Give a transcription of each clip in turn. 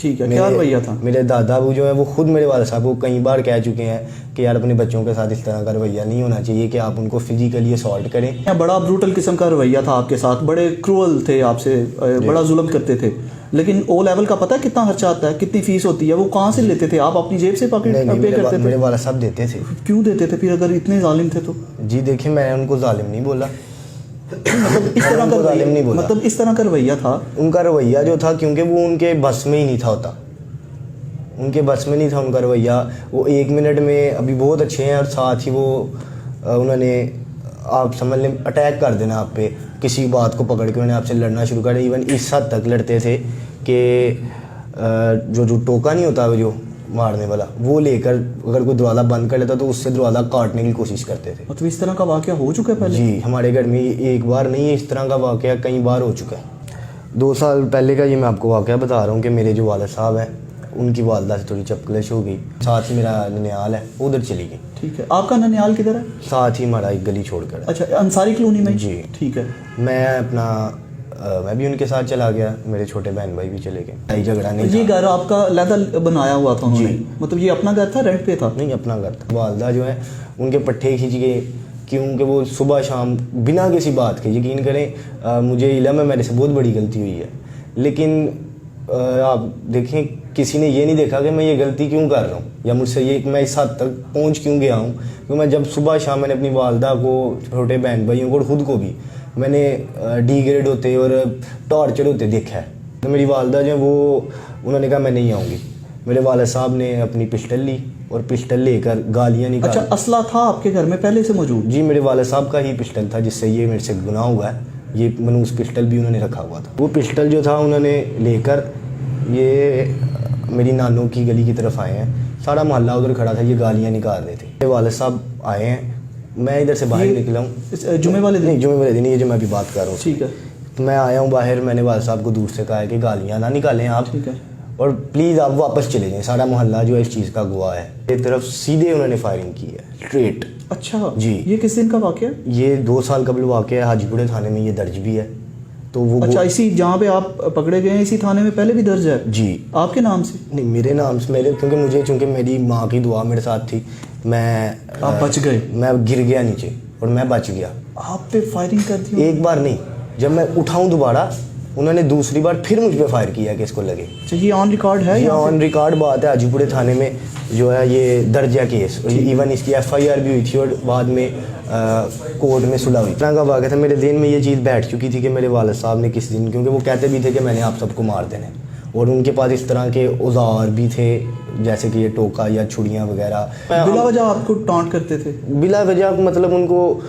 ٹھیک ہے, کیا رویہ تھا؟ میرے دادا ابو جو ہیں وہ خود میرے والد صاحب کو کئی بار کہہ چکے ہیں کہ یار اپنے بچوں کے ساتھ اس طرح کا رویہ نہیں ہونا چاہیے کہ آپ ان کو فزیکلی اسالٹ کریں. بڑا بروٹل قسم کا رویہ تھا آپ کے ساتھ, بڑے کرول تھے آپ سے, بڑا ظلم کرتے تھے. لیکن او لیول کا پتہ ہے کتنا خرچہ آتا ہے, کتنی فیس ہوتی ہے, وہ کہاں سے لیتے تھے؟ آپ اپنی جیب سے پاکٹ پے کرتے تھے؟ میرے والد صاحب دیتے تھے. کیوں دیتے تھے پھر اگر اتنے ظالم تھے تو؟ جی دیکھیں میں ان کو ظالم نہیں بولا, مطلب اس طرح کا ظالم نہیں بولا, مطلب اس طرح کا رویہ تھا ان کا رویہ جو تھا, کیونکہ وہ ان کے بس میں ہی نہیں تھا ہوتا, ان کے بس میں نہیں تھا ان کا رویہ. وہ 1 منٹ میں ابھی بہت اچھے ہیں اور ساتھ ہی وہ انہوں نے آپ سمجھ لیں اٹیک کر دینا آپ پہ, کسی بات کو پکڑ کے انہوں نے آپ سے لڑنا شروع کر دیا. ایون اس حد تک لڑتے تھے کہ جو ٹوکا نہیں ہوتا جو مارنے والا, وہ لے کر اگر کوئی دروازہ بند کر لیتا تو اس سے دروازہ کاٹنے کی کوشش کرتے تھے. مطلب اس طرح کا واقعہ ہو چکا ہے پہلے؟ جی ہمارے گھر میں ایک بار نہیں ہے, اس طرح کا واقعہ کئی بار ہو چکا ہے. 2 سال پہلے کا یہ میں آپ کو واقعہ بتا رہا ہوں کہ میرے جو والد صاحب ہیں ان کی والدہ سے تھوڑی چپکلش ہو گئی. ساتھ ہی میرا ننیال ہے, ادھر چلی گئی. ٹھیک ہے, آپ کا ننیال کدھر ہے؟ ساتھ ہی ہمارا ایک گلی چھوڑ کر. اچھا, انصاری کالونی میں؟ جی ٹھیک ہے. میں بھی ان کے ساتھ چلا گیا, میرے چھوٹے بہن بھائی بھی چلے گئے, کوئی جھگڑا نہیں. یہ گھر آپ کا علیحدہ بنایا ہوا تھا انہوں نے؟ مطلب یہ اپنا گھر تھا, رینٹ پہ تھا؟ نہیں اپنا گھر تھا. والدہ جو ہے ان کے پٹھے کھینچ گئے, کیونکہ وہ صبح شام بنا کسی بات کے, یقین کریں مجھے علم ہے میرے سے بہت بڑی غلطی ہوئی ہے, لیکن آپ دیکھیں کسی نے یہ نہیں دیکھا کہ میں یہ غلطی کیوں کر رہا ہوں یا مجھ سے یہ میں اس حد تک پہنچ کیوں گیا ہوں. کیونکہ میں جب صبح شام میں نے اپنی والدہ کو, چھوٹے بہن بھائیوں کو اور خود کو بھی میں نے ڈی گریڈ ہوتے اور ٹارچر ہوتے دیکھا ہے. تو میری والدہ جو ہے وہ انہوں نے کہا میں نہیں آؤں گی. میرے والد صاحب نے اپنی پسٹل لی اور پسٹل لے کر گالیاں نکالی. اچھا, اسلحہ تھا آپ کے گھر میں پہلے سے موجود؟ جی میرے والد صاحب کا ہی پسٹل تھا جس سے یہ میرے سے گناہ ہوا ہے. یہ منوس پسٹل بھی انہوں نے رکھا ہوا تھا. وہ پسٹل جو تھا انہوں نے لے کر یہ میری نانوں کی گلی کی طرف آئے ہیں. سارا محلہ ادھر کھڑا تھا, یہ گالیاں نکال رہے تھے. میرے والد صاحب آئے ہیں, میں ادھر سے باہر نکلا ہوں. جمعے والے دن؟ نہیں جمعے والے دن, یہ جو میں ابھی بات کر رہا ہوں. ٹھیک ہے. تو میں آیا ہوں باہر, میں نے والد صاحب کو دور سے کہا ہے کہ گالیاں نہ نکالیں آپ, ٹھیک ہے, اور پلیز آپ واپس چلے جائیں. سارا محلہ جو ہے اس چیز کا گواہ ہے. ایک طرف سیدھے انہوں نے فائرنگ کی ہے, اسٹریٹ. اچھا جی. یہ کس دن کا واقعہ ہے؟ یہ 2 سال قبل واقعہ ہے, حاجی پورے تھانے میں یہ درج بھی ہے. تو وہ اچھا, اسی جہاں پہ آپ پکڑے گئے ہیں اسی تھانے میں پہلے بھی درج ہے؟ جی. آپ کے نام سے؟ نہیں میرے نام سے, چونکہ میری ماں کی دعا میرے ساتھ تھی, آپ بچ گئے؟ میں گر گیا نیچے اور میں بچ گیا. آپ پہ فائرنگ کر دی؟ ایک بار نہیں, جب میں اٹھاؤں دوبارہ انہوں نے دوسری بار پھر مجھ پہ فائر کیا کہ اس کو لگے. اچھا, یہ آن ریکارڈ ہے؟ یہ آن ریکارڈ بات ہے, حاجی پورے تھانے میں جو ہے یہ درج ہے کیس. ایون اس کی FIR بھی ہوئی تھی اور بعد میں کورٹ میں صلح ہوئی. طرح کا واقعہ تھا. میرے ذہن میں یہ چیز بیٹھ چکی تھی کہ میرے والد صاحب نے کس دن, کیونکہ وہ کہتے بھی تھے کہ میں نے آپ سب کو مار دینا ہے, اور ان کے پاس اس طرح کے اوزار بھی تھے جیسے کہ یہ ٹوکا یا چھڑیاں وغیرہ. بلا وجہ آپ کو ٹانٹ کرتے تھے؟ بلا وجہ, مطلب ان کو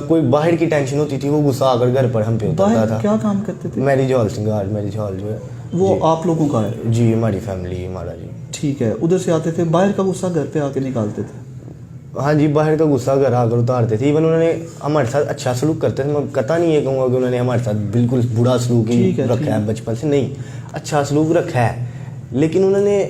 کوئی باہر کی ٹینشن ہوتی تھی, وہ غصہ آ کر گھر پر ہم پہ ہوتا تھا. کیا کام کرتے تھے؟ میرج ہال سنگار, میرج ہال جو ہے وہ آپ لوگوں کا ہے؟ جی ہماری فیملی, ہمارا. جی ٹھیک ہے. ادھر سے آتے تھے, باہر کا غصہ گھر پہ آ کے نکالتے تھے؟ ہاں جی, باہر کا غصہ گھر آ کر اتارتے تھے. ایون انہوں نے ہمارے ساتھ اچھا سلوک کرتے تھے. میں قطع نہیں یہ کہوں گا کہ انہوں نے ہمارے ساتھ بالکل برا سلوک ہی رکھا ہے بچپن سے, نہیں, اچھا سلوک رکھا ہے. لیکن انہوں نے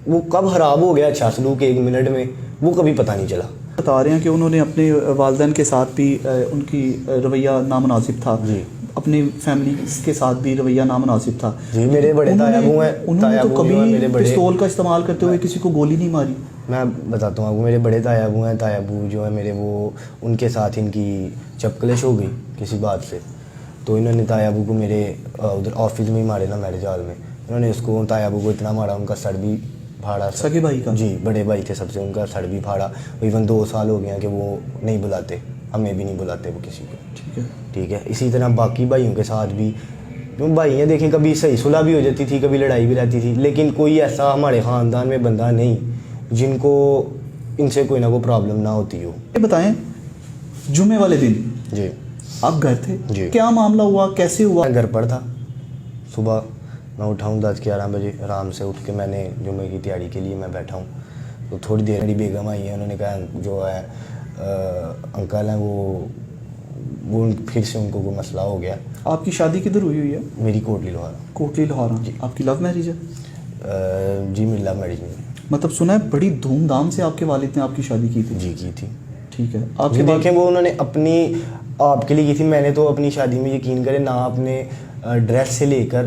وہ کب خراب ہو گیا اچھا سلوک 1 منٹ میں, وہ کبھی پتہ نہیں چلا. بتا رہے ہیں کہ انہوں نے اپنے والدین کے ساتھ بھی ان کی رویہ نامناسب تھا. جی. اپنی فیملی کے ساتھ بھی رویہ نامناسب تھا. جی میرے بڑے تایا ابو ہیں, انہوں نے تو کبھی پستول کا استعمال کرتے ہوئے کسی کو گولی نہیں ماری. میں بتاتا ہوں آپ کو, میرے بڑے تایا ابو ہیں, تایا ابو جو ہے میرے, وہ ان کے ساتھ ان کی چپکلش ہو گئی کسی بات سے. تو انہوں نے تایا ابو کو میرے ادھر آفس میں ہی مارے نا, میرج ہال میں. انہوں نے اس کو, تایا ابو کو اتنا مارا, ان کا سر بھی پھاڑا. سگے بھائی کا؟ جی بڑے بھائی تھے سب سے, ان کا سر بھی پھاڑا. ایون 2 سال ہو گئے ہیں کہ وہ نہیں بلاتے, ہمیں بھی نہیں بلاتے وہ کسی کو. ٹھیک ہے. اسی طرح باقی بھائیوں کے ساتھ بھی, کیوں بھائی ہیں دیکھیں, کبھی صحیح صلح بھی ہو جاتی تھی, کبھی لڑائی بھی رہتی تھی, لیکن کوئی ایسا ہمارے خاندان میں بندہ نہیں جن کو ان سے کوئی نہ کوئی پرابلم نہ ہوتی ہو. یہ بتائیں, جمعے والے دن جی آپ گھر تھے؟ جی. کیا معاملہ ہوا, کیسے ہوا؟ میں گھر پر تھا. صبح میں اٹھا ہوں 10-11 بجے, آرام سے اٹھ کے میں نے جمعے کی تیاری کے لیے میں بیٹھا ہوں. تو تھوڑی دیر میری بیگم آئی ہے, انہوں نے کہا جو ہے انکل ہیں وہ پھر سے ان کو کوئی مسئلہ ہو گیا. آپ کی شادی کدھر ہوئی ہے؟ میری کوٹلی لاہور. کوٹلی لاہور. جی. آپ کی لو میرج ہے؟ جی میری لو میرج نہیں. مطلب سنا ہے بڑی دھوم دھام سے آپ کے والد نے آپ کی شادی کی تھی؟ جی کی تھی. ٹھیک ہے. آپ کے دیکھیں وہ انہوں نے اپنی آپ کے لیے کی تھی. میں نے تو اپنی شادی میں یقین کریں نہ اپنے ڈریس سے لے کر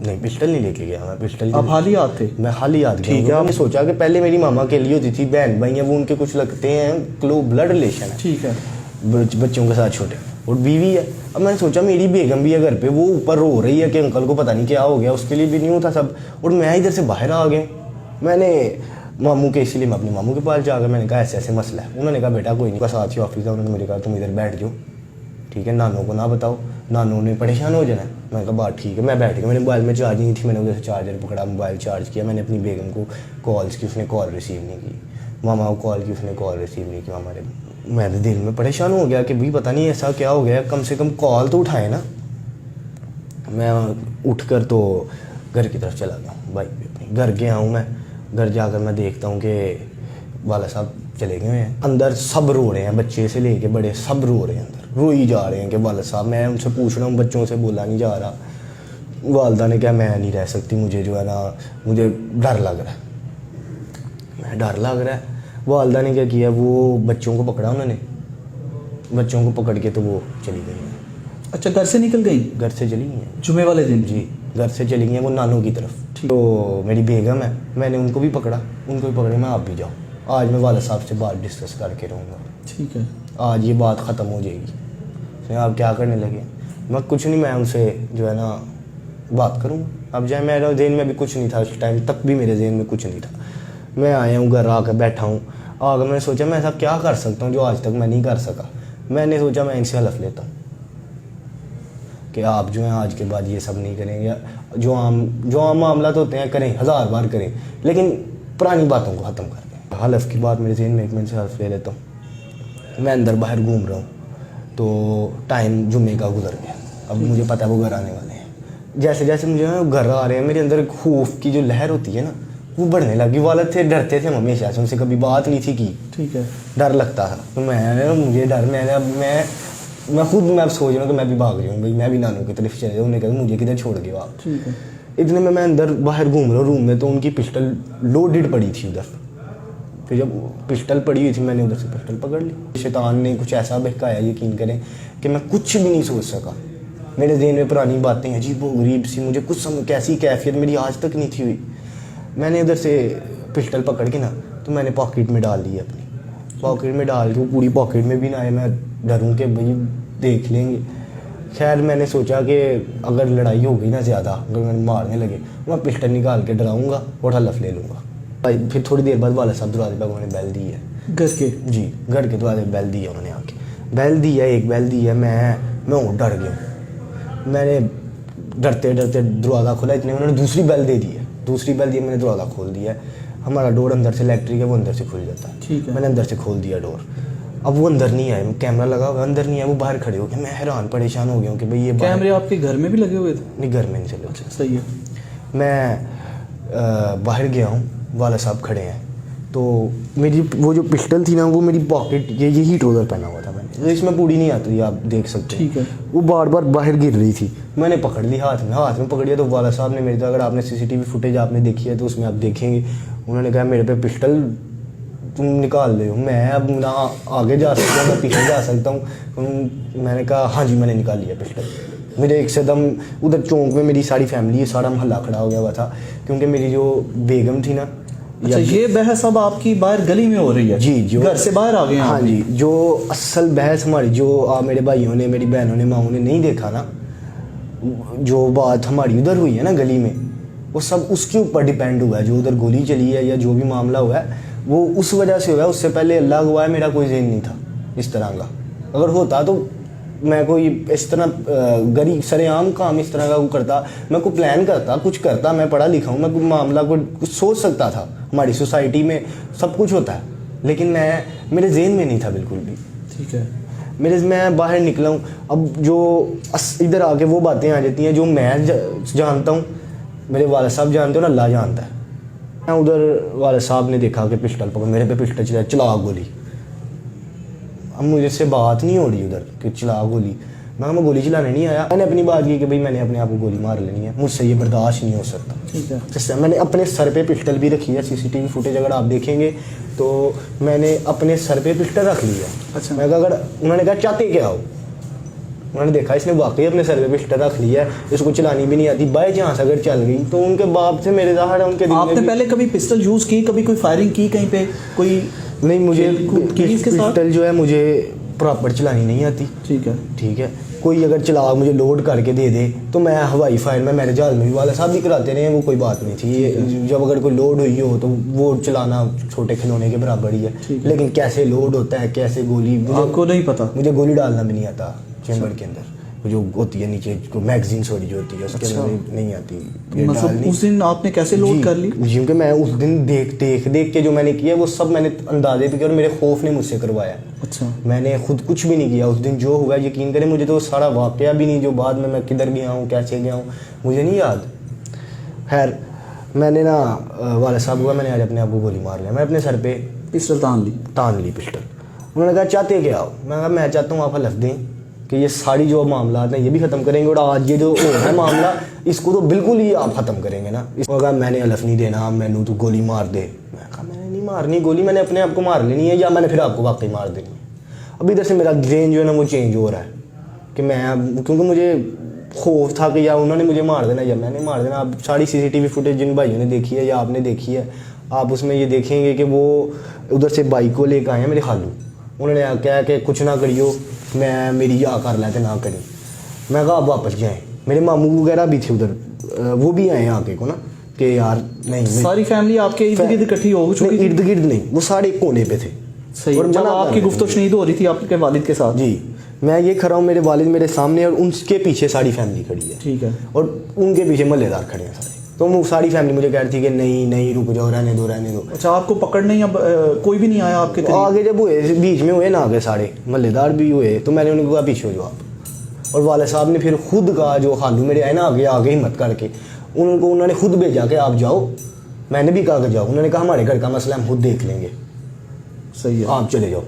نہیں پسٹل نہیں لے کے گیا میں، پسٹل آپ حالی یاد تھے؟ میں حالی یاد ٹھیک ہے. میں نے سوچا کہ پہلے میری ماما کے لیے ہوتی تھی، بہن بھائی ہیں وہ ان کے کچھ لگتے ہیں کلو بلڈ ریلیشن ہے، ٹھیک ہے. بچوں کے ساتھ چھوٹے، اور بیوی ہے. اب میں نے سوچا میری بیگم بھی ہے گھر پہ، وہ اوپر رو رہی ہے کہ انکل کو پتہ نہیں کیا ہو گیا، اس کے لیے بھی نہیں ہوتا سب، اور میں ادھر سے باہر آ گیا. میں نے ماموں کے، اسی لیے میں اپنے ماموں کے پاس جا گیا. میں نے کہا ایسے ایسے مسئلہ ہے. انہوں نے کہا بیٹا کوئی نہیں، ساتھ ہی آفس ہے، انہوں نے مجھے کہا تم ادھر بیٹھ جاؤ، ٹھیک ہے، نانوں کو نہ بتاؤ، نانوں نے پریشان ہو جانا ہے. میں نے کہا بات ٹھیک ہے. میں بیٹھ گیا. میرے موبائل میں چارج نہیں تھی، میں نے ادھر سے چارجر پکڑا، موبائل چارج کیا. میں نے اپنی بیگم کو کالس کی، اس نے کال ریسیو نہیں کی. ماما کو کال کی، اس نے کال ریسیو نہیں کی. ہمارے میں دل میں پریشان ہو گیا کہ بھائی پتہ نہیں ایسا کیا ہو گیا، کم سے کم کال تو اٹھائے نا. میں اٹھ کر تو گھر کی طرف چلا گیا ہوں. بھائی اپنے گھر گیا ہوں. میں گھر جا کر میں دیکھتا ہوں کہ والا صاحب چلے گئے ہیں. اندر سب رو رہے ہیں، بچے سے لے کے بڑے سب رو رہے ہیں، اندر روئی جا رہے ہیں کہ والد صاحب. میں ان سے پوچھ رہا ہوں، بچوں سے بولا نہیں جا رہا. والدہ نے کہا میں نہیں رہ سکتی، مجھے جو ہے نا مجھے ڈر لگ رہا ہے. میں ڈر لگ رہا ہے. والدہ نے کیا کیا، وہ بچوں کو پکڑا، انہوں نے بچوں کو پکڑ کے تو وہ چلی گئی. اچھا گھر سے نکل گئی؟ گھر سے چلی گئی ہیں جمعے والے دن؟ جی گھر سے چلی گئی ہیں وہ نانوں کی طرف. تو میری بیگم ہے، میں نے ان کو بھی پکڑا، ان کو بھی پکڑے. میں آپ بھی جاؤ، آج میں والد صاحب سے بات ڈسکس کر کے رہوں گا. ٹھیک ہے. آج یہ بات ختم ہو جائے گی. آپ کیا کرنے لگے؟ میں کچھ نہیں، میں ان سے جو ہے نا بات کروں. اب جائے میرے ذہن میں بھی کچھ نہیں تھا، اس ٹائم تک بھی میرے ذہن میں کچھ نہیں تھا. میں آیا ہوں گھر، آ کر بیٹھا ہوں. آ کر میں نے سوچا میں ایسا کیا کر سکتا ہوں جو آج تک میں نہیں کر سکا. میں نے سوچا میں ان سے حلف لیتا ہوں کہ آپ جو ہیں آج کے بعد یہ سب نہیں کریں گے. جو عام معاملات ہوتے ہیں کریں، 1000 بار کریں، لیکن پرانی باتوں کو ختم کر دیں. حلف کی بات میرے ذہن میں ایک، میں ان سے حلف لے لیتا ہوں. میں اندر باہر گھوم رہا ہوں تو ٹائم جمعے کا گزر گیا. اب مجھے پتہ ہے وہ گھر آنے والے ہیں. جیسے جیسے مجھے گھر آ رہے ہیں، میرے اندر خوف کی جو لہر ہوتی ہے نا وہ بڑھنے لگی. والد تھے، ڈرتے تھے ہمیشہ سے، ان سے کبھی بات نہیں تھی کی. ٹھیک ہے. ڈر لگتا تھا. تو مجھے ڈر، میں خود میں اب سوچ رہا ہوں کہ میں بھی بھاگ رہی ہوں بھائی، میں بھی نانوں کی طرف چلے جاؤں. انہوں نے کہا مجھے کدھر چھوڑ گئے آپ. ٹھیک ہے. اتنے میں اندر باہر گھوم رہا ہوں روم میں، تو ان کی پسٹل لوڈڈ پڑی تھی ادھر. پھر جب پسٹل پڑی ہوئی تھی میں نے ادھر سے پسٹل پکڑ لی. شیطان نے کچھ ایسا بہکایا یقین کریں کہ میں کچھ بھی نہیں سوچ سکا. میرے ذہن میں پرانی باتیں عجیب و غریب سی، مجھے کچھ کیسی کیفیت میری آج تک نہیں تھی ہوئی. میں نے ادھر سے پسٹل پکڑ کے نا تو میں نے پاکٹ میں ڈال لی اپنی. پاکٹ میں ڈال کے وہ پوری پاکٹ میں بھی نہ آئے، میں ڈروں کہ بھائی دیکھ لیں گے. خیر میں نے سوچا کہ اگر لڑائی ہو گئی نا زیادہ، اگر میں مارنے لگے، میں پسٹل نکال کے ڈراؤں گا اور حلف لے لوں گا. پھر تھوڑی دیر بعد والد صاحب دروازے پہ انہوں نے بیل دی ہے. گھر کے؟ جی گھر کے دروازے پہ بیل دی ہے. انہوں نے آ کے بیل دی ہے، ایک بیل دی ہے. میں اور ڈر گیا. میں نے ڈرتے ڈرتے دروازہ کھولا. اتنے انہوں نے دوسری بیل دے دی ہے. دوسری بیل دی، میں نے دروازہ کھول دیا ہے. ہمارا ڈور اندر سے الیکٹرک ہے، وہ اندر سے کھل جاتا ہے. ٹھیک ہے. میں نے اندر سے کھول دیا ڈور. اب وہ اندر نہیں آئے، کیمرہ لگا ہوا اندر نہیں آیا، وہ باہر کھڑے ہو گئے. میں حیران پریشان ہو گیا ہوں کہ بھائی یہ کیمرے آپ کے گھر میں بھی لگے ہوئے تھے؟ نہیں گھر میں نہیں چلے. اچھا صحیح ہے. میں باہر گیا ہوں، والد صاحب کھڑے ہیں. تو میری وہ جو پسٹل تھی نا وہ میری پاکٹ، یہی ٹروزر پہنا ہوا تھا میں نے، اس میں پوڑی نہیں آتی آپ دیکھ سکتے ہیں. ٹھیک ہے. وہ بار بار باہر گر رہی تھی. میں نے پکڑ لی ہاتھ میں پکڑ لیا. تو والد صاحب نے میری طرح، اگر آپ نے CCTV فوٹیج آپ نے دیکھی ہے تو اس میں آپ دیکھیں گے، انہوں نے کہا میرے پہ پسٹل تم نکال لے ہو. میں اب نہ آگے جا سکتا ہوں نہ پیچھے جا سکتا ہوں. میں نے کہا ہاں جی میں نے نکال لیا پسٹل. میرے ایک سے دم ادھر چونک میں میری ساری فیملی، سارا محلہ کھڑا ہو گیا ہوا تھا، کیونکہ میری جو بیگم تھی نا. اچھا یہ بحث اب آپ کی باہر گلی میں ہو رہی ہے؟ جی جو گھر سے باہر آ گئے ہیں؟ ہاں جی. جو اصل بحث ہماری، جو میرے بھائیوں نے، میری بہنوں نے، ماؤں نے نہیں دیکھا نا، جو بات ہماری ادھر ہوئی ہے نا گلی میں، وہ سب اس کے اوپر ڈیپینڈ ہوا ہے. جو ادھر گولی چلی ہے یا جو بھی معاملہ ہوا ہے وہ اس وجہ سے ہوا ہے. اس سے پہلے اللہ گواہ ہے میرا کوئی ذہن نہیں تھا اس طرح کا. اگر ہوتا تو میں کوئی اس طرح غریب سر عام کام اس طرح کا کرتا، میں کوئی پلان کرتا، کچھ کرتا. میں پڑھا لکھا ہوں، میں کوئی معاملہ کو کچھ سوچ سکتا تھا. ہماری سوسائٹی میں سب کچھ ہوتا ہے، لیکن میرے ذہن میں نہیں تھا بالکل بھی. ٹھیک ہے. میں باہر نکلا ہوں. اب جو ادھر آ کے وہ باتیں آ جاتی ہیں جو میں جانتا ہوں، میرے والد صاحب جانتے ہو نا، اللہ جانتا ہے. ادھر والد صاحب نے دیکھا کہ پسٹل پکڑ، میرے پہ پسٹل چلا گولی. اب مجھے سے بات نہیں ہو رہی ادھر کہ چلا گولی. میں گولی چلانے نہیں آیا. میں نے اپنی بات کی کہ بھائی میں نے اپنے آپ کو گولی مار لینی ہے، مجھ سے یہ برداشت نہیں ہو سکتا. ٹھیک ہے. میں نے اپنے سر پہ پسٹل بھی رکھی ہے. CCTV فوٹیج اگر آپ دیکھیں گے تو میں نے اپنے سر پہ پسٹل رکھ لی ہے. اچھا. میں اگر انہوں نے کہا چاہتے کیا ہو، انہوں نے دیکھا اس نے واقعی اپنے سر پہ پسٹل رکھ لیا ہے, اس کو چلانی بھی نہیں آتی, بائی چانس اگر چل گئی تو ان کے باپ سے میرے ظاہر ہے ان کے دل میں. آپ نے پہلے کبھی پسٹل یوز کی, کبھی کوئی فائرنگ کی کہیں پہ کوئی؟ نہیں, مجھے کے ساتھ پسٹل جو ہے مجھے پراپر چلانی نہیں آتی. ٹھیک ہے, کوئی اگر چلا مجھے لوڈ کر کے دے دے تو میں ہوائی فائر میں میرے جہاز میں بھی والد صاحب بھی کراتے رہے ہیں, وہ کوئی بات نہیں تھی. جب اگر کوئی لوڈ ہوئی ہو تو وہ چلانا چھوٹے کھلونے کے برابر ہی ہے, لیکن کیسے لوڈ ہوتا ہے, کیسے گولی, آپ کو نہیں پتا. مجھے گولی ڈالنا بھی نہیں آتا چیمبر کے اندر, جو ہوتی ہے نیچے میگزین سوری جو ہوتی ہے اس کے اندر نہیں آتی. مطلب اس دن آپ نے کیسے لوڈ کر لی؟ کیونکہ میں اس دن دیکھ کے جو میں نے کیا وہ سب میں نے اندازے پہ کیا, اور میرے خوف نے مجھ سے کروایا. اچھا, میں نے خود کچھ بھی نہیں کیا اس دن. جو ہوا یقین کریں مجھے تو سارا واقعہ بھی نہیں, جو بعد میں کدھر گیا ہوں کیسے گیا ہوں مجھے نہیں یاد. خیر میں نے نا والد صاحب ہوا, میں نے آج اپنے آپ کو گولی مار لیا. میں اپنے سر پہ پسٹل تان لی پسٹل. انہوں نے کہا چاہتے کیا ہو؟ میں کہا میں چاہتا ہوں آپ حلف دیں کہ یہ ساری جو معاملات ہیں یہ بھی ختم کریں گے, اور آج یہ جو ہو رہا ہے معاملہ اس کو تو بالکل ہی آپ ختم کریں گے نا. اس کو کہا میں نے حلف نہیں دینا, میں نے تو گولی مار دے. میں کہا میں نے نہیں مارنی گولی, میں نے اپنے آپ کو مار لینی ہے, یا میں نے پھر آپ کو واقعی مار دینی ہے. اب ادھر سے میرا برین جو ہے نا وہ چینج ہو رہا ہے کہ میں, کیونکہ مجھے خوف تھا کہ یا انہوں نے مجھے مار دینا یا میں نے مار دینا. اب ساری CCTV فوٹیج جن بھائیوں نے دیکھی ہے یا آپ نے دیکھی ہے, آپ اس میں یہ دیکھیں گے کہ وہ ادھر سے بائک کو لے کے آئے ہیں میرے خالو. انہوں نے کہا کہ کچھ نہ کریو, میں میری یا کر لیتے نہ کریں. میں کہا آپ واپس جائیں. میرے ماموں وغیرہ بھی تھے ادھر, وہ بھی آئے ہیں آگے کو نا کہ یار نہیں, ساری فیملی آپ کے ارد گرد اکٹھی ہو چکی تھی؟ ارد گرد نہیں, وہ سارے کونے پہ تھے. صحیح, جب آپ کی گفتگو شنید ہو رہی تھی آپ کے والد کے ساتھ؟ جی, میں یہ کھڑا ہوں, میرے والد میرے سامنے اور ان کے پیچھے ساری فیملی کھڑی ہے. ٹھیک ہے, اور ان کے پیچھے محلے دار کھڑے ہیں سارے. تو وہ ساری فیملی مجھے کہہ رہی تھی کہ نہیں رک جاؤ, رہنے دو. اچھا, آپ کو پکڑنے اب کوئی بھی نہیں آیا آپ کے قریب؟ آگے جب ہوئے بیچ میں ہوئے نا آگے سارے محلے دار بھی ہوئے, تو میں نے ان کو کہا پیچھے ہو جاؤ آپ. اور والد صاحب نے پھر خود کہا, جو خالو میرے آئے نا آگے ہمت کر کے, انہوں نے خود بھیجا کہ آپ جاؤ. میں نے بھی کہا کہ جاؤ. انہوں نے کہا ہمارے گھر کا مسئلہ ہم خود دیکھ لیں گے, صحیح ہے, آپ چلے جاؤ.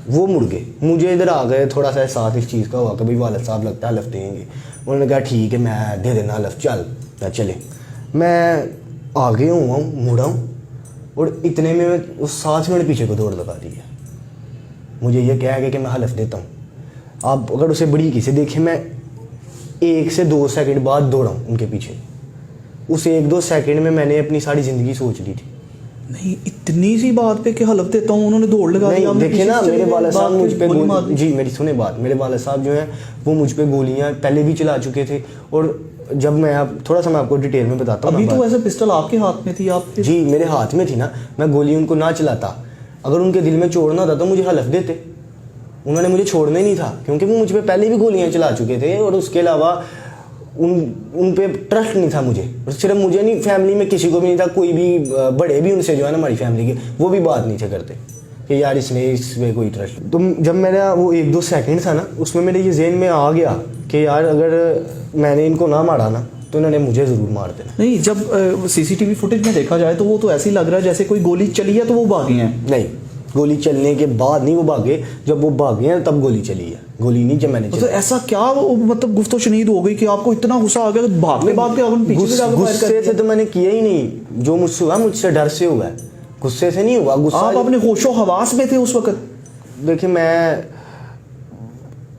وہ مڑ گئے. مجھے ادھر آ گئے, تھوڑا سا احساس اس چیز کا ہوا کہ بھائی والد صاحب لگتا ہے حلف دیں گے. انہوں نے کہا ٹھیک ہے میں دے دینا حلف, چل چلے. میں آگے ہوا ہوں, مڑا ہوں, اور اتنے میں اس 7 منٹ پیچھے کو دوڑ لگا دی ہے. مجھے یہ کہہ گیا کہ میں حلف دیتا ہوں. آپ اگر اسے بڑی کسی دیکھیں, میں 1 سے 2 سیکنڈ بعد دوڑا ہوں ان کے پیچھے. اس 1-2 سیکنڈ میں نے اپنی ساری زندگی سوچ لی تھی. نہیں, اتنی سی بات پہ کہ حلف دیتا ہوں انہوں نے دوڑ لگا دی. دیکھیں نا میرے والد صاحب مجھ پہ جی میری سنیں بات, میرے والد صاحب جو ہیں وہ مجھ پہ گولیاں پہلے بھی چلا چکے تھے. اور جب میں تھوڑا سا میں آپ کو ڈیٹیل میں بتاتا ہوں. ابھی تو ویسے پسٹل آپ کے ہاتھ میں تھی, آپ جی میرے ہاتھ میں تھی نا. میں گولی ان کو نہ چلاتا, اگر ان کے دل میں چھوڑنا تھا تو مجھے حلف دیتے. انہوں نے مجھے چھوڑنا ہی نہیں تھا, کیونکہ وہ مجھ پہ پہلے بھی گولیاں چلا چکے تھے, اور اس کے علاوہ ان پہ ٹرسٹ نہیں تھا مجھے. اور صرف مجھے نہیں, فیملی میں کسی کو بھی نہیں تھا. کوئی بھی بڑے بھی ان سے جو ہے نا ہماری فیملی کے, وہ بھی بات نہیں تھے کرتے کہ یار اس میں کوئی ٹرسٹ. تو جب میرا وہ 1-2 سیکنڈ تھا نا, اس میں میرے یہ ذہن میں آ گیا کہ یار اگر میں نے ان کو نہ مارا نا تو انہوں نے مجھے ضرور مار دینا. نہیں, جب CCTV فوٹیج میں دیکھا جائے تو وہ تو ایسے ہی لگ رہا ہے جیسے کوئی گولی چلی ہے تو وہ بھاگے ہیں. نہیں, گولی چلنے کے بعد نہیں وہ بھاگے, جب وہ بھاگے ہیں تب گولی چلی ہے. گولی نہیں جب میں نے تو ایسا کیا مطلب گفتگو شنید ہو گئی کہ آپ کو اتنا غصہ آ گیا کہ بھاگتے غصے سے تو میں نے کیا ہی نہیں. جو مجھ سے ہوا مجھ سے ڈر سے ہوا ہے, غصے سے نہیں ہوا. غصہ آپ اپنے ہوش و حواس میں تھے اس وقت؟ دیکھیں میں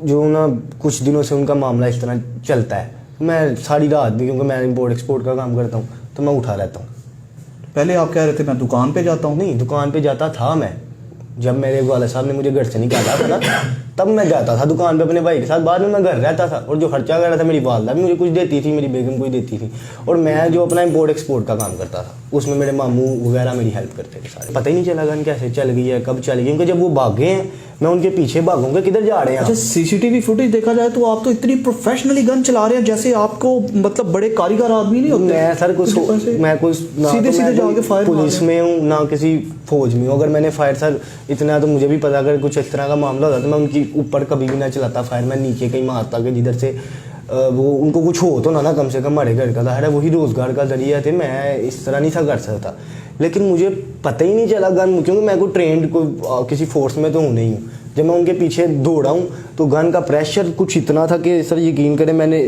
جو نا کچھ دنوں سے ان کا معاملہ اس طرح چلتا ہے, میں ساری رات بھی, کیونکہ میں امپورٹ ایکسپورٹ کا کام کرتا ہوں, تو میں اٹھا رہتا ہوں. پہلے آپ کہہ رہے تھے میں دکان پہ جاتا ہوں. نہیں, دکان پہ جاتا تھا میں. جب میرے والد صاحب نے مجھے گھر سے نکالا تھا نا, تب میں جاتا تھا دکان پہ اپنے بھائی کے ساتھ. بعد میں گھر رہتا تھا, اور جو خرچہ کر رہا تھا میری والدہ بھی مجھے کچھ دیتی تھی, میری بیگم کچھ دیتی تھی. اور میں جو اپنا امپورٹ ایکسپورٹ کا کام کرتا تھا, اس میں میرے ماموں وغیرہ میری ہیلپ کرتے تھے سارے. پتہ ہی نہیں چلا گن کیسے چل گئی ہے, کب چل گئی, کیونکہ جب وہ بھاگے ہیں میں ان کے پیچھے بھاگوں گا, کدھر جا رہے ہیں. اچھا, CCTV فوٹیج دیکھا جائے تو آپ تو اتنی پروفیشنلی گن چلا رہے ہیں جیسے آپ کو مطلب بڑے کاریگر آدمی نہیں ہوتے. میں سر میں کوئی سیدھے جا کے فائر پولیس میں ہوں نہ کسی فوج میں ہوں. اگر میں نے فائر سر اتنا تو مجھے بھی پتا, اگر کچھ اس طرح کا معاملہ ہوتا تو میں ان کی اوپر کبھی بھی نہ چلاتا فائر. میں نیچے کہیں مارتا کہ جدھر سے وہ ان کو کچھ ہو تو نہ کم سے کم ہمارے گھر کا ظاہر ہے وہی روزگار کا ذریعہ تھے. میں اس طرح نہیں تھا کر سکتا, لیکن مجھے پتہ ہی نہیں چلا گن, کیونکہ میں کوئی ٹرینڈ کوئی کسی فورس میں تو ہوں نہیں ہوں. جب میں ان کے پیچھے دوڑا ہوں تو گن کا پریشر کچھ اتنا تھا کہ سر یقین کریں میں نے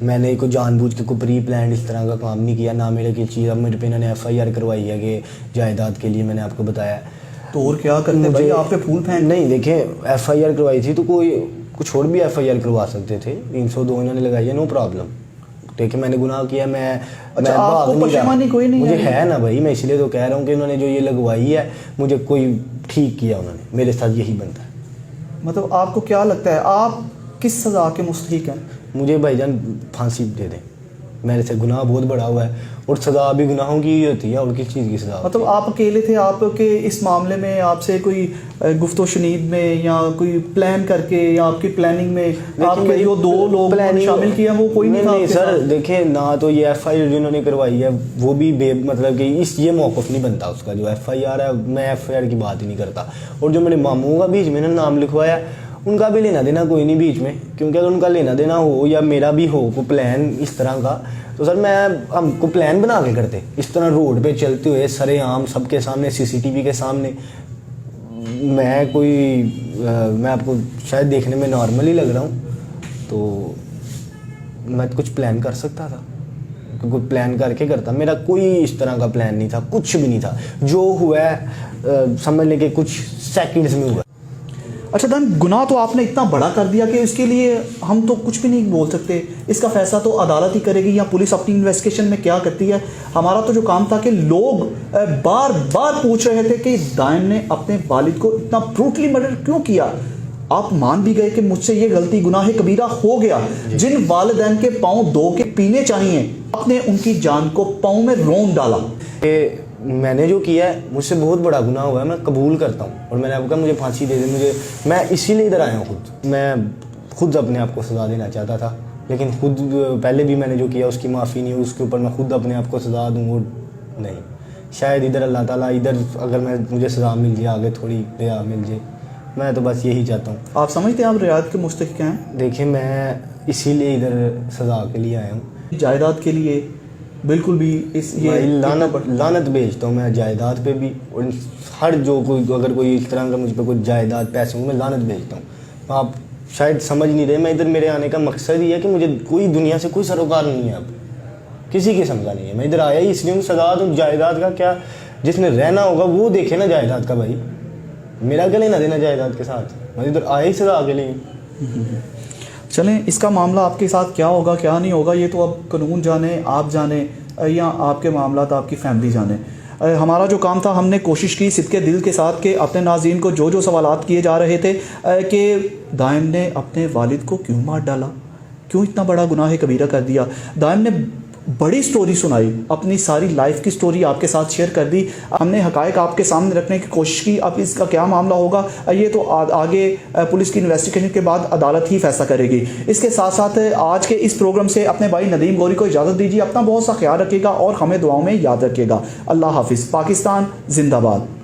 میں نے کوئی جان بوجھ کے کوئی پری پلانڈ اس طرح کا کام نہیں کیا، نہ میرے کی چیز. اب میرے پہ انہوں نے FIR کروائی ہے کہ جائیداد کے لیے، میں نے آپ کو بتایا. تو اور کیا کرتے بھائی، آپ پہ پھول پھینک. نہیں دیکھیں FIR کروائی تھی تو کوئی کچھ اور بھی FIR کروا سکتے تھے. 302 انہوں نے لگائی ہے، نو پرابلم. دیکھیں میں نے گناہ کیا، میں آپ کو پشیمانی کوئی نہیں مجھے ہے نا بھائی. میں اس لیے تو کہہ رہا ہوں کہ انہوں نے جو یہ لگوائی ہے مجھے کوئی ٹھیک کیا انہوں نے، میرے ساتھ یہی بنتا ہے. مطلب آپ کو کیا لگتا ہے آپ کس سزا کے مستحق ہیں؟ مجھے بھائی جان پھانسی دے دیں، میرے سے گناہ بہت بڑا ہوا ہے، اور سزا بھی گناہوں کی ہی ہوتی ہے، اور کس چیز کی سزا؟ مطلب آپ اکیلے تھے، آپ کے اس معاملے میں آپ سے کوئی گفت و شنید میں یا کوئی پلان کر کے یا آپ کی پلاننگ میں آپ کے جو 2 لوگ شامل کیا وہ کوئی نہیں تھا؟ نہیں سر دیکھیں، نہ تو یہ FIR جنہوں نے کروائی ہے وہ بھی مطلب کہ یہ موقف نہیں بنتا اس کا. جو FIR ہے میں FIR کی بات ہی نہیں کرتا. اور جو میرے ماموں کا بیچ میں نام لکھوایا ان کا بھی لینا دینا کوئی نہیں بیچ میں، کیونکہ اگر ان کا لینا دینا ہو یا میرا بھی ہو کوئی پلان اس طرح کا تو سر ہم کو پلان بنا کے کرتے اس طرح روڈ پہ چلتے ہوئے سرے عام سب کے سامنے CCTV کے سامنے. میں آپ کو شاید دیکھنے میں نارمل ہی لگ رہا ہوں، تو میں کچھ پلان کر سکتا تھا، کوئی پلان کر کے کرتا. میرا کوئی اس طرح کا پلان نہیں تھا، کچھ بھی نہیں تھا. جو ہوا ہے سمجھ لیں کہ کچھ سیکنڈز میں ہوا. اچھا دن گناہ تو آپ نے اتنا بڑا کر دیا کہ اس کے لیے ہم تو کچھ بھی نہیں بول سکتے، اس کا فیصلہ تو عدالت ہی کرے گی یا پولیس اپنی انویسٹیگیشن میں کیا کرتی ہے. ہمارا تو جو کام تھا کہ لوگ بار بار پوچھ رہے تھے کہ دائم نے اپنے والد کو اتنا بروٹلی مرڈر کیوں کیا. آپ مان بھی گئے کہ مجھ سے یہ غلطی گناہ کبیرہ ہو گیا. جن والدین کے پاؤں دھو کے پینے چاہیے آپ نے ان کی جان کو پاؤں میں رون ڈالا. میں نے جو کیا ہے مجھ سے بہت بڑا گناہ ہوا ہے، میں قبول کرتا ہوں. اور میں نے آپ کو کہا مجھے پھانسی دے دیں، میں اسی لیے ادھر آیا ہوں. میں خود اپنے آپ کو سزا دینا چاہتا تھا، لیکن خود پہلے بھی میں نے جو کیا اس کی معافی نہیں ہوئی، اس کے اوپر میں خود اپنے آپ کو سزا دوں. اور نہیں، شاید ادھر اللہ تعالیٰ ادھر اگر مجھے سزا مل جائے، آگے تھوڑی رعایت مل جائے. میں تو بس یہی چاہتا ہوں. آپ سمجھتے ہیں آپ رعایت کے مستحق ہیں؟ دیکھیں میں اسی لیے ادھر سزا کے لیے آیا ہوں. جائیداد کے لیے بالکل بھی لعنت بھیجتا ہوں میں جائیداد پہ بھی، اور ہر جو کوئی اگر کوئی اس طرح کا مجھ پہ کوئی جائیداد پیسے ہوں میں لعنت بھیجتا ہوں. آپ شاید سمجھ نہیں رہے، میں ادھر میرے آنے کا مقصد ہی ہے کہ مجھے کوئی دنیا سے کوئی سروکار نہیں ہے، اب کسی قسم کا نہیں ہے. میں ادھر آیا ہی اس لیے ہوں. سزا تو جائیداد کا کیا، جس نے رہنا ہوگا وہ دیکھے نا جائیداد کا. بھائی میرا کیا لینا دینا جائیداد کے ساتھ، میں ادھر آیا ہی سزا کے لیے. چلیں اس کا معاملہ آپ کے ساتھ کیا ہوگا کیا نہیں ہوگا یہ تو اب قانون جانے، آپ جانے، یا آپ کے معاملات آپ کی فیملی جانے. ہمارا جو کام تھا ہم نے کوشش کی صدقے دل کے ساتھ کہ اپنے ناظرین کو جو سوالات کیے جا رہے تھے کہ دائم نے اپنے والد کو کیوں مار ڈالا، کیوں اتنا بڑا گناہ کبیرہ کر دیا. دائم نے بڑی سٹوری سنائی، اپنی ساری لائف کی سٹوری آپ کے ساتھ شیئر کر دی. ہم نے حقائق آپ کے سامنے رکھنے کی کوشش کی. اب اس کا کیا معاملہ ہوگا یہ تو آگے پولیس کی انویسٹیگیشن کے بعد عدالت ہی فیصلہ کرے گی. اس کے ساتھ ساتھ آج کے اس پروگرام سے اپنے بھائی ندیم گوری کو اجازت دیجیے. اپنا بہت سا خیال رکھیے گا اور ہمیں دعاؤں میں یاد رکھیے گا. اللہ حافظ. پاکستان زندہ باد.